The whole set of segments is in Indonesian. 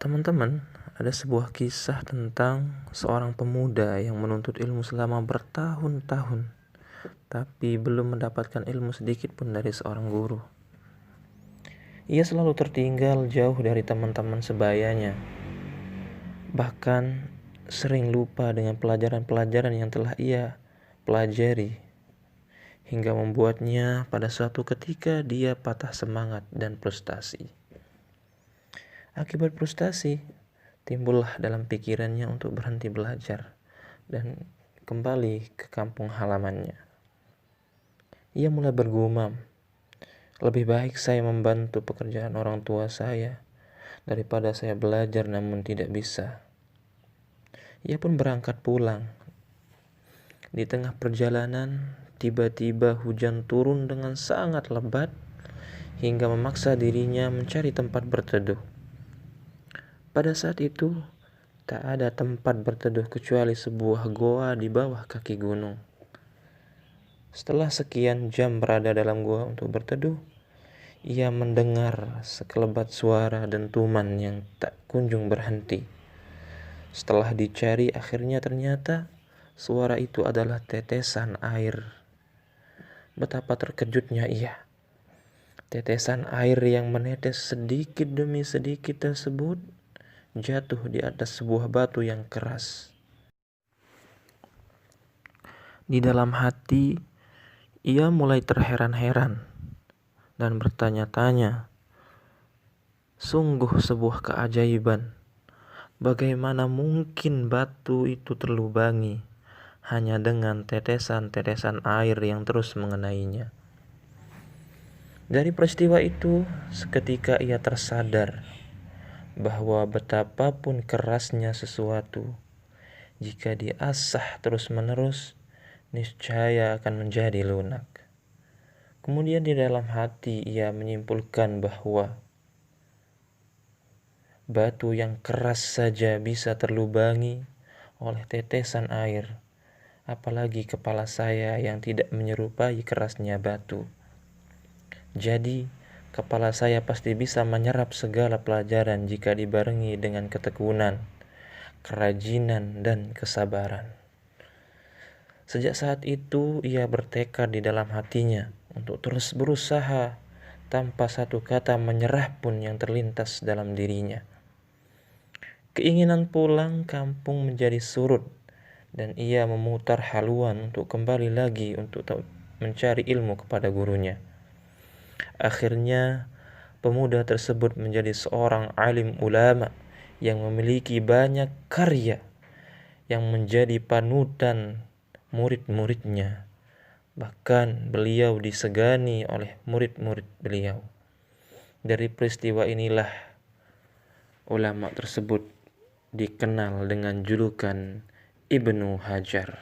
Teman-teman, ada sebuah kisah tentang seorang pemuda yang menuntut ilmu selama bertahun-tahun, tapi belum mendapatkan ilmu sedikit pun dari seorang guru. Ia selalu tertinggal jauh dari teman-teman sebayanya, bahkan sering lupa dengan pelajaran-pelajaran yang telah ia pelajari, hingga membuatnya pada suatu ketika dia patah semangat dan frustasi. Akibat frustasi, timbullah dalam pikirannya untuk berhenti belajar dan kembali ke kampung halamannya. Ia mulai bergumam, lebih baik saya membantu pekerjaan orang tua saya daripada saya belajar namun tidak bisa. Ia pun berangkat pulang. Di tengah perjalanan, tiba-tiba hujan turun dengan sangat lebat hingga memaksa dirinya mencari tempat berteduh. Pada saat itu, tak ada tempat berteduh kecuali sebuah goa di bawah kaki gunung. Setelah sekian jam berada dalam goa untuk berteduh, ia mendengar sekelebat suara dentuman yang tak kunjung berhenti. Setelah dicari, akhirnya ternyata suara itu adalah tetesan air. Betapa terkejutnya ia. Tetesan air yang menetes sedikit demi sedikit tersebut jatuh di atas sebuah batu yang keras. Di dalam hati, ia mulai terheran-heran dan bertanya-tanya, sungguh sebuah keajaiban. Bagaimana mungkin batu itu terlubangi hanya dengan tetesan-tetesan air yang terus mengenainya. Dari peristiwa itu, seketika ia tersadar bahwa betapapun kerasnya sesuatu, jika diasah terus-menerus, niscaya akan menjadi lunak. Kemudian di dalam hati ia menyimpulkan bahwa batu yang keras saja bisa terlubangi oleh tetesan air, apalagi kepala saya yang tidak menyerupai kerasnya batu. Jadi, kepala saya pasti bisa menyerap segala pelajaran jika dibarengi dengan ketekunan, kerajinan, dan kesabaran. Sejak saat itu, ia bertekad di dalam hatinya untuk terus berusaha tanpa satu kata menyerah pun yang terlintas dalam dirinya. Keinginan pulang kampung menjadi surut, dan ia memutar haluan untuk kembali lagi untuk mencari ilmu kepada gurunya. Akhirnya, pemuda tersebut menjadi seorang alim ulama yang memiliki banyak karya yang menjadi panutan murid-muridnya. Bahkan beliau disegani oleh murid-murid beliau. Dari peristiwa inilah ulama tersebut dikenal dengan julukan Ibnu Hajar.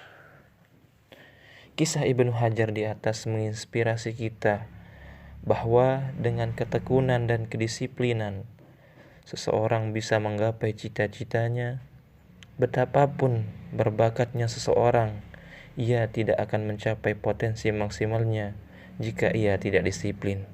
Kisah Ibnu Hajar di atas menginspirasi kita bahwa dengan ketekunan dan kedisiplinan, seseorang bisa menggapai cita-citanya. Betapapun berbakatnya seseorang, ia tidak akan mencapai potensi maksimalnya jika ia tidak disiplin.